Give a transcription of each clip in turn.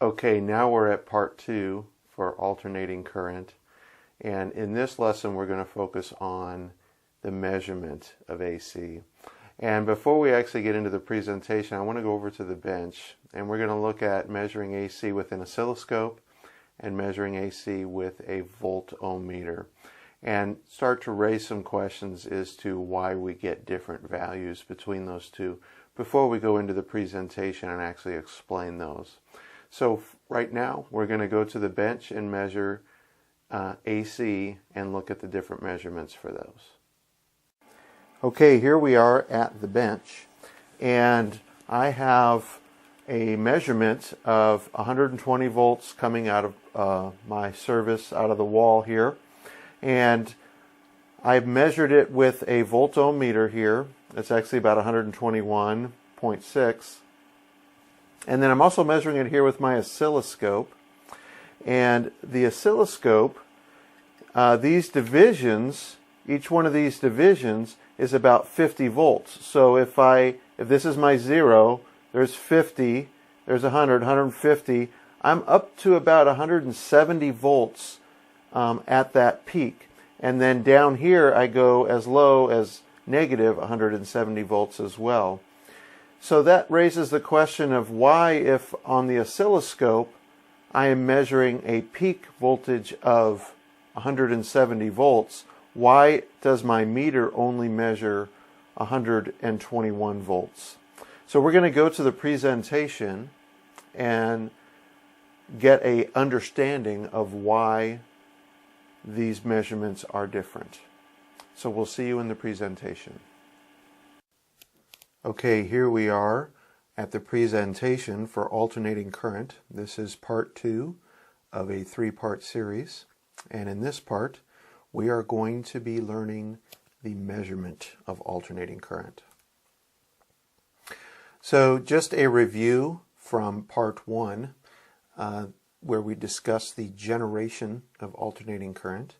Okay, now we're at part 2 for alternating current. And in this lesson, we're going to focus on the measurement of AC. And before we actually get into the presentation, I want to go over to the bench, and we're going to look at measuring AC with an oscilloscope and measuring AC with a volt-ohm meter, and start to raise some questions as to why we get different values between those two before we go into the presentation and actually explain those. So right now, we're going to go to the bench and measure AC and look at the different measurements for those. Okay, here we are at the bench, and I have a measurement of 120 volts coming out of my service out of the wall here, and I've measured it with a volt-ohm meter here. It's actually about 121.6. And then I'm also measuring it here with my oscilloscope. And the oscilloscope, these divisions, each one of these divisions is about 50 volts. So if this is my 0, there's 50, there's 100, 150. I'm up to about 170 volts at that peak. And then down here I go as low as negative 170 volts as well. So that raises the question of why, if on the oscilloscope I am measuring a peak voltage of 170 volts, why does my meter only measure 121 volts? So we're going to go to the presentation and get an understanding of why these measurements are different. So we'll see you in the presentation. Okay, here we are at the presentation for alternating current. This is part 2 of a 3-part series. And in this part, we are going to be learning the measurement of alternating current. So just a review from part 1, where we discussed the generation of alternating current.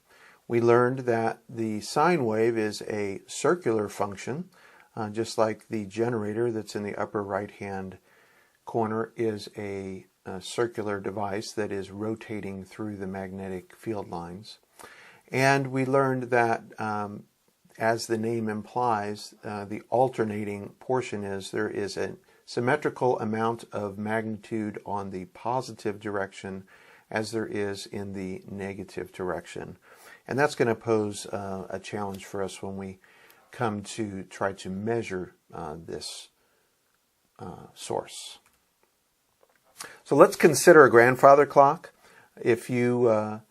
We learned that the sine wave is a circular function, just like the generator that's in the upper right-hand corner is a circular device that is rotating through the magnetic field lines. And we learned that, as the name implies, the alternating portion is there is a symmetrical amount of magnitude on the positive direction as there is in the negative direction. And that's going to pose a challenge for us when we come to try to measure this source. So let's consider a grandfather clock. If you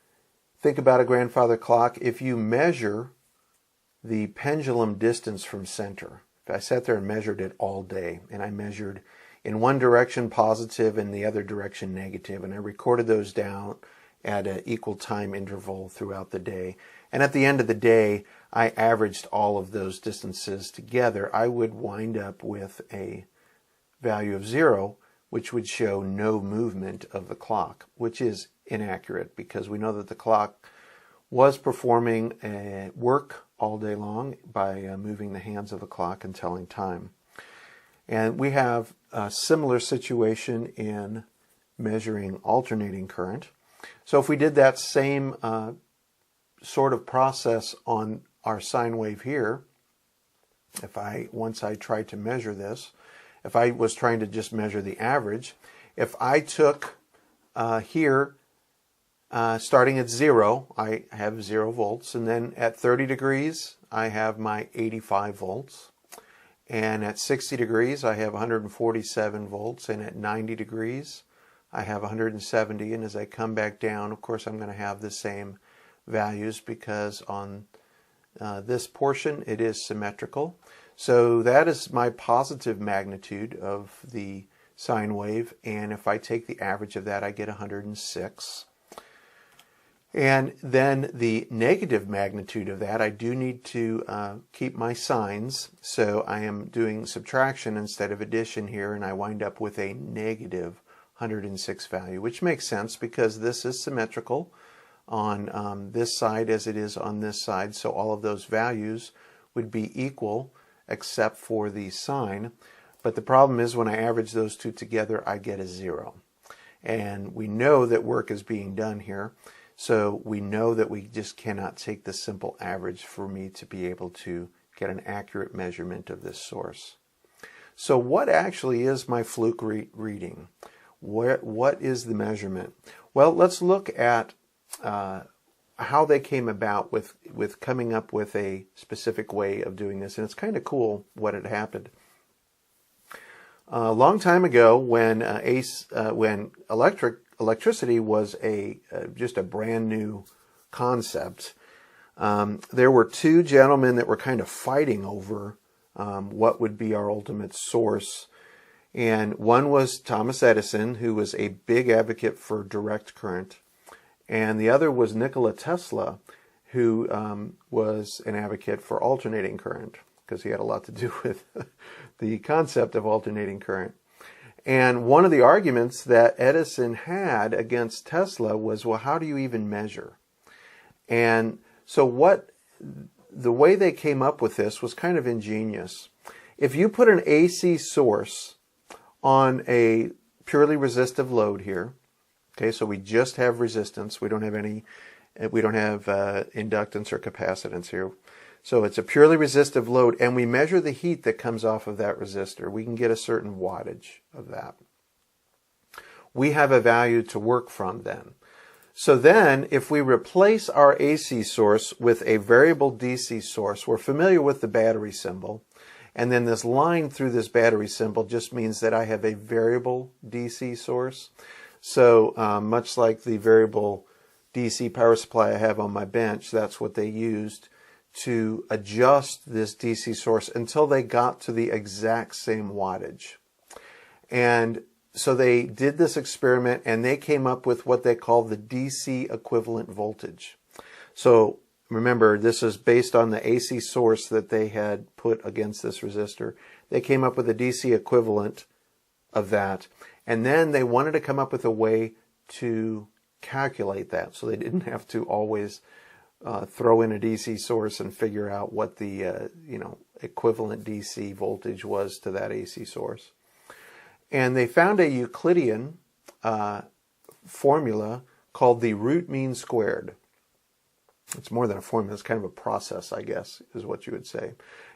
think about a grandfather clock, if you measure the pendulum distance from center, if I sat there and measured it all day, and I measured in one direction positive and the other direction negative, and I recorded those down at an equal time interval throughout the day, and at the end of the day I averaged all of those distances together, I would wind up with a value of 0, which would show no movement of the clock, which is inaccurate because we know that the clock was performing work all day long by moving the hands of the clock and telling time. And we have a similar situation in measuring alternating current. So if we did that same sort of process on our sine wave here, once I tried to measure this, if I was trying to just measure the average, if I took here, starting at 0, I have 0 volts, and then at 30 degrees, I have my 85 volts, and at 60 degrees, I have 147 volts, and at 90 degrees, I have 170, and as I come back down, of course, I'm going to have the same values because on this portion, it is symmetrical. So that is my positive magnitude of the sine wave, and if I take the average of that, I get 106. And then the negative magnitude of that, I do need to keep my signs, so I am doing subtraction instead of addition here, and I wind up with a negative 106 value, which makes sense because this is symmetrical on this side as it is on this side, so all of those values would be equal except for the sign. But the problem is when I average those two together, I get a 0. And we know that work is being done here. So we know that we just cannot take the simple average for me to be able to get an accurate measurement of this source. So what actually is my fluke reading? What is the measurement? Well, let's look at how they came about with coming up with a specific way of doing this. And it's kind of cool what had happened. A long time ago, when electricity was just a brand new concept, there were two gentlemen that were kind of fighting over what would be our ultimate source. And one was Thomas Edison, who was a big advocate for direct current. And the other was Nikola Tesla, who was an advocate for alternating current, because he had a lot to do with the concept of alternating current. And one of the arguments that Edison had against Tesla was, well, how do you even measure? And so the way they came up with this was kind of ingenious. If you put an AC source on a purely resistive load here, okay, so we just have resistance, we don't have inductance or capacitance here. So it's a purely resistive load, and we measure the heat that comes off of that resistor. We can get a certain wattage of that. We have a value to work from then. So then, if we replace our AC source with a variable DC source, we're familiar with the battery symbol, and then this line through this battery symbol just means that I have a variable DC source. So much like the variable DC power supply I have on my bench, that's what they used to adjust this DC source until they got to the exact same wattage. And so they did this experiment, and they came up with what they call the DC equivalent voltage. So remember, this is based on the AC source that they had put against this resistor. They came up with a DC equivalent of that, and then they wanted to come up with a way to calculate that, so they didn't have to always throw in a DC source and figure out what the equivalent DC voltage was to that AC source. And they found a Euclidean formula called the root mean squared. It's more than a formula, it's kind of a process, I guess, is what you would say.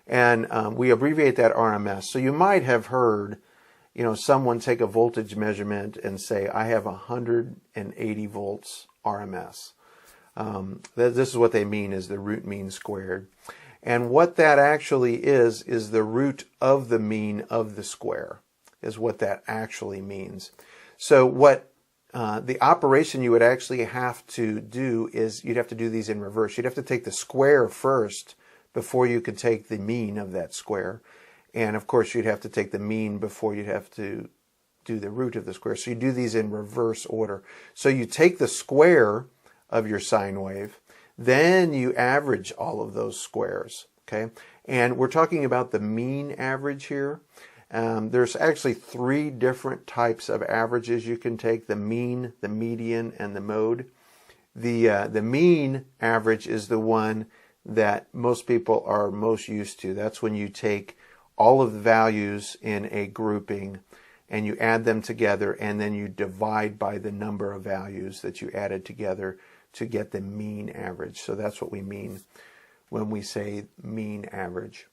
And we abbreviate that RMS. So you might have heard, someone take a voltage measurement and say, I have 180 volts RMS. This is what they mean is the root mean squared. And what that actually is the root of the mean of the square, is what that actually means. So what the operation you would actually have to do is you'd have to do these in reverse. You'd have to take the square first before you could take the mean of that square. And of course, you'd have to take the mean before you'd have to do the root of the square. So you do these in reverse order. So you take the square of your sine wave, then you average all of those squares, okay? And we're talking about the mean average here. There's actually three different types of averages you can take: the mean, the median, and the mode. The mean average is the one that most people are most used to. That's when you take all of the values in a grouping and you add them together, and then you divide by the number of values that you added together to get the mean average. So that's what we mean when we say mean average.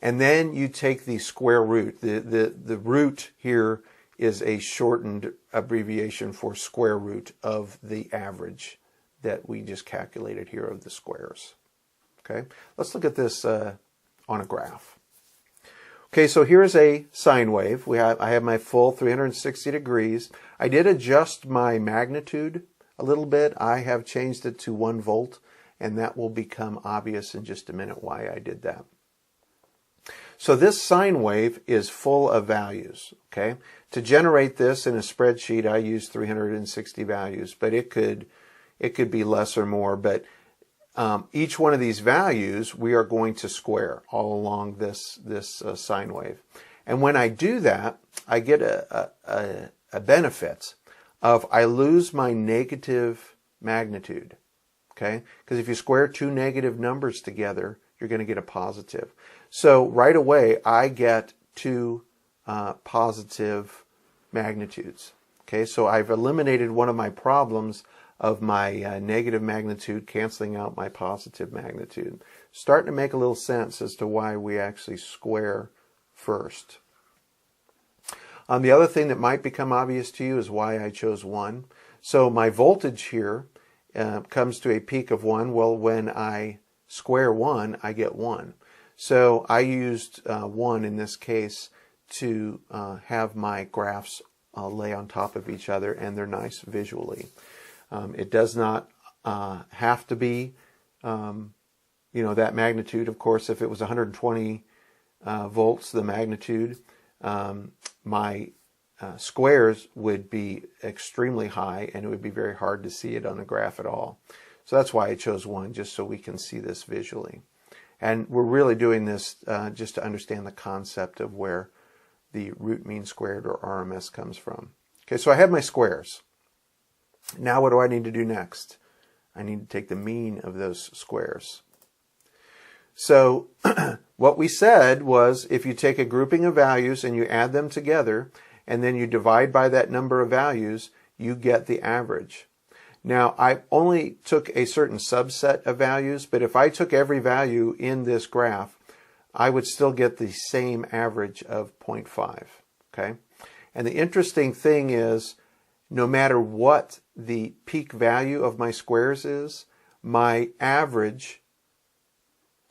And then you take the square root. The root here is a shortened abbreviation for square root of the average that we just calculated here of the squares. Okay, let's look at this on a graph. Okay, so here's a sine wave. I have my full 360 degrees. I did adjust my magnitude a little bit. I have changed it to 1 volt, and that will become obvious in just a minute why I did that. So this sine wave is full of values, okay? To generate this in a spreadsheet, I use 360 values, but it could be less or more. But each one of these values, we are going to square all along this sine wave. And when I do that, I get a benefit of I lose my negative magnitude, okay? Because if you square two negative numbers together, you're going to get a positive. So right away, I get two positive magnitudes. Okay, so I've eliminated one of my problems of my negative magnitude canceling out my positive magnitude. Starting to make a little sense as to why we actually square first. The other thing that might become obvious to you is why I chose 1. So my voltage here comes to a peak of 1. Well, when I square 1, I get 1. So I used 1 in this case to have my graphs lay on top of each other, and they're nice visually. It does not have to be, that magnitude. Of course, if it was 120 volts, the magnitude, my squares would be extremely high, and it would be very hard to see it on a graph at all. So that's why I chose 1, just so we can see this visually. And we're really doing this just to understand the concept of where the root mean squared, or RMS, comes from. Okay, so I have my squares. Now what do I need to do next? I need to take the mean of those squares. So what we said was, if you take a grouping of values and you add them together, and then you divide by that number of values, you get the average. Now, I only took a certain subset of values, but if I took every value in this graph, I would still get the same average of 0.5, okay? And the interesting thing is, no matter what the peak value of my squares is, my average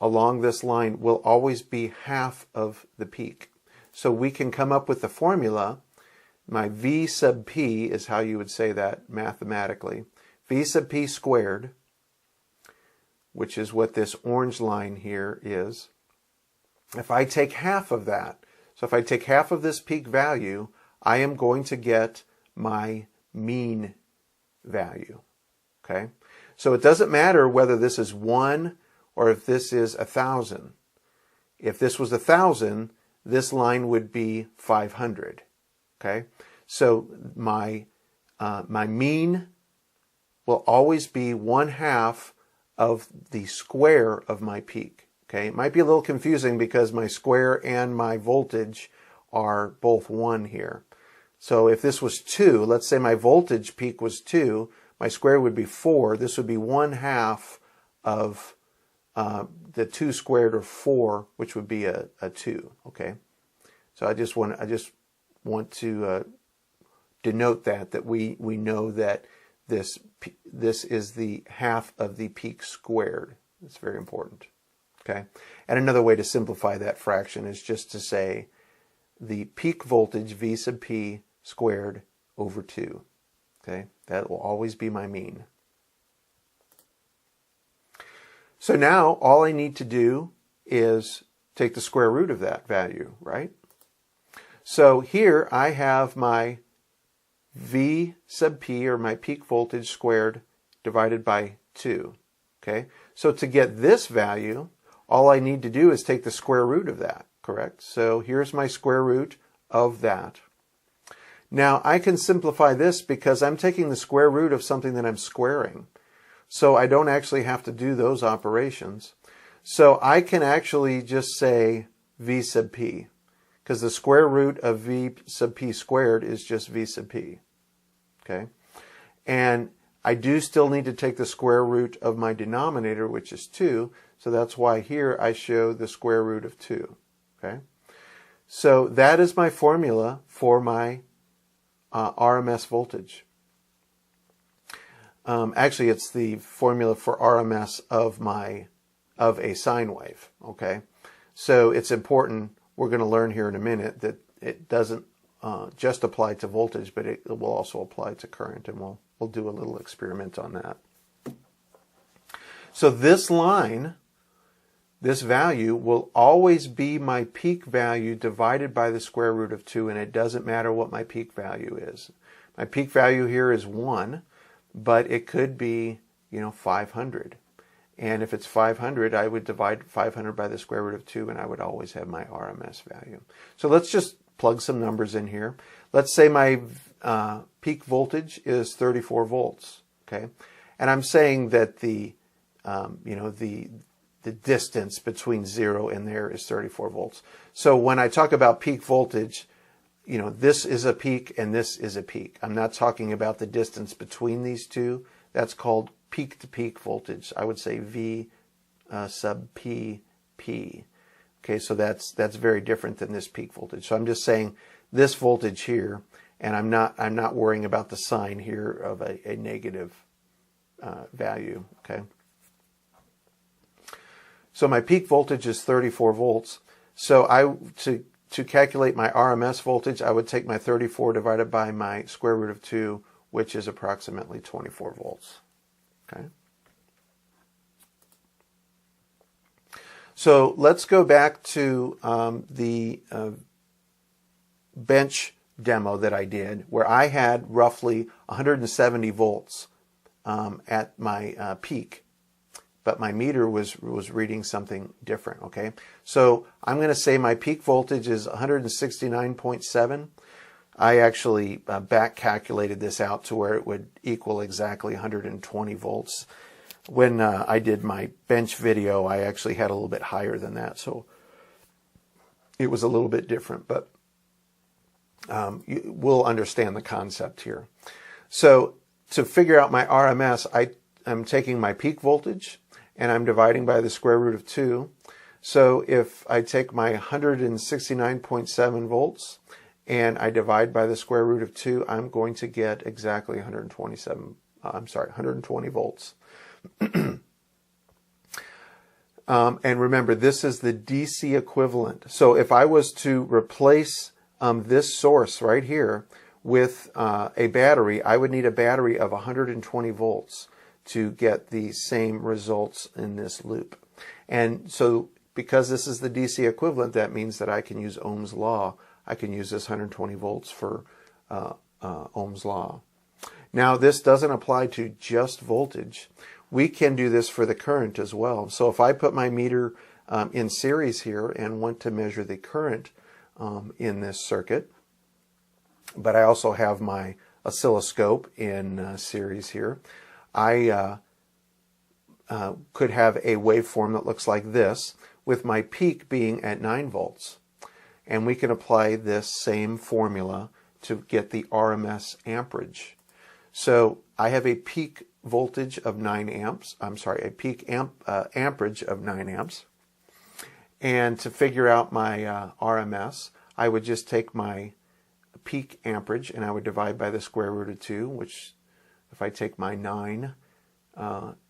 along this line will always be half of the peak. So we can come up with the formula. My V sub p is how you would say that mathematically. V sub p squared, which is what this orange line here is. If I take half of that, so if I take half of this peak value, I am going to get my mean value. Okay? So it doesn't matter whether this is 1 or if this is 1,000. If this was 1,000, this line would be 500. Okay? So my mean will always be 1/2 of the square of my peak. Okay, it might be a little confusing because my square and my voltage are both 1 here. So if this was 2, let's say my voltage peak was 2, my square would be 4. This would be 1/2 of the 2 squared, or 4, which would be a 2. Okay, so I just want to denote that we know that this is the half of the peak squared. It's very important. Okay, and another way to simplify that fraction is just to say the peak voltage, V sub p squared, over 2. Okay, that will always be my mean. So now all I need to do is take the square root of that value, right? So here I have my V sub p, or my peak voltage, squared divided by 2. Okay, so to get this value, all I need to do is take the square root of that, correct? So here's my square root of that. Now I can simplify this because I'm taking the square root of something that I'm squaring. So I don't actually have to do those operations. So I can actually just say V sub p, because the square root of V sub p squared is just V sub p. Okay? And I do still need to take the square root of my denominator, which is 2. So that's why here I show the square root of 2. Okay? So that is my formula for my RMS voltage. Actually, it's the formula for RMS of a sine wave. Okay? So it's important, we're going to learn here in a minute, that it doesn't just apply to voltage, but it will also apply to current, and we'll do a little experiment on that. So this line, this value, will always be my peak value divided by the square root of 2, and it doesn't matter what my peak value is. My peak value here is 1, but it could be, 500. And if it's 500, I would divide 500 by the square root of 2, and I would always have my RMS value. So let's just plug some numbers in here. Let's say my peak voltage is 34 volts. Okay, and I'm saying that the distance between 0 and there is 34 volts. So when I talk about peak voltage, this is a peak and this is a peak. I'm not talking about the distance between these two. That's called peak-to-peak voltage. I would say V sub P P. Okay, so that's very different than this peak voltage. So I'm just saying this voltage here, and I'm not worrying about the sign here of a negative value. Okay. So my peak voltage is 34 volts. So to calculate my RMS voltage, I would take my 34 divided by my square root of 2, which is approximately 24 volts. Okay. So let's go back to the bench demo that I did, where I had roughly 170 volts at my peak, but my meter was reading something different. Okay, so I'm going to say my peak voltage is 169.7. I actually back calculated this out to where it would equal exactly 120 volts. When I did my bench video, I actually had a little bit higher than that, so it was a little bit different, but we'll understand the concept here. So to figure out my RMS, I'm taking my peak voltage and I'm dividing by the square root of 2. So if I take my 169.7 volts and I divide by the square root of 2, I'm going to get exactly 120 volts. And remember, this is the DC equivalent. So if I was to replace this source right here with a battery, I would need a battery of 120 volts to get the same results in this loop. And so because this is the DC equivalent, that means that I can use Ohm's law. I can use this 120 volts for Ohm's law. Now, this doesn't apply to just voltage. We can do this for the current as well. So if I put my meter in series here and want to measure the current in this circuit, but I also have my oscilloscope in series here, I could have a waveform that looks like this, with my peak being at 9 volts. And we can apply this same formula to get the RMS amperage. So I have a peak voltage of 9 amps. I'm sorry, a peak amperage of 9 amps. And to figure out my RMS, I would just take my peak amperage and I would divide by the square root of 2, which if I take my 9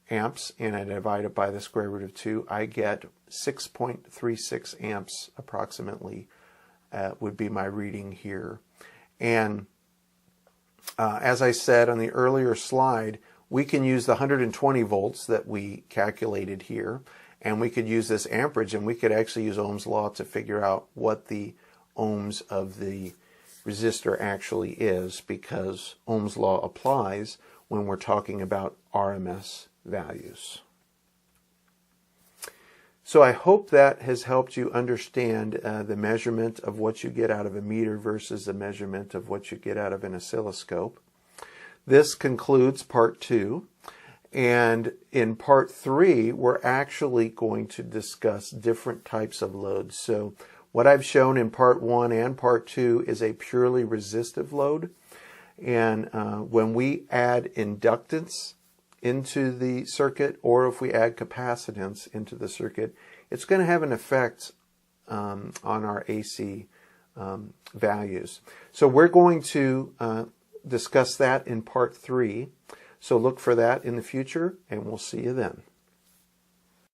amps and I divide it by the square root of 2, I get 6.36 amps approximately would be my reading here. And as I said on the earlier slide, we can use the 120 volts that we calculated here, and we could use this amperage, and we could actually use Ohm's law to figure out what the ohms of the resistor actually is, because Ohm's law applies when we're talking about RMS values. So I hope that has helped you understand the measurement of what you get out of a meter versus the measurement of what you get out of an oscilloscope. This concludes part 2. And in part 3, we're actually going to discuss different types of loads. So what I've shown in part 1 and part 2 is a purely resistive load. And when we add inductance into the circuit, or if we add capacitance into the circuit, it's going to have an effect on our AC values. So we're going to discuss that in part 3. So look for that in the future, and we'll see you then.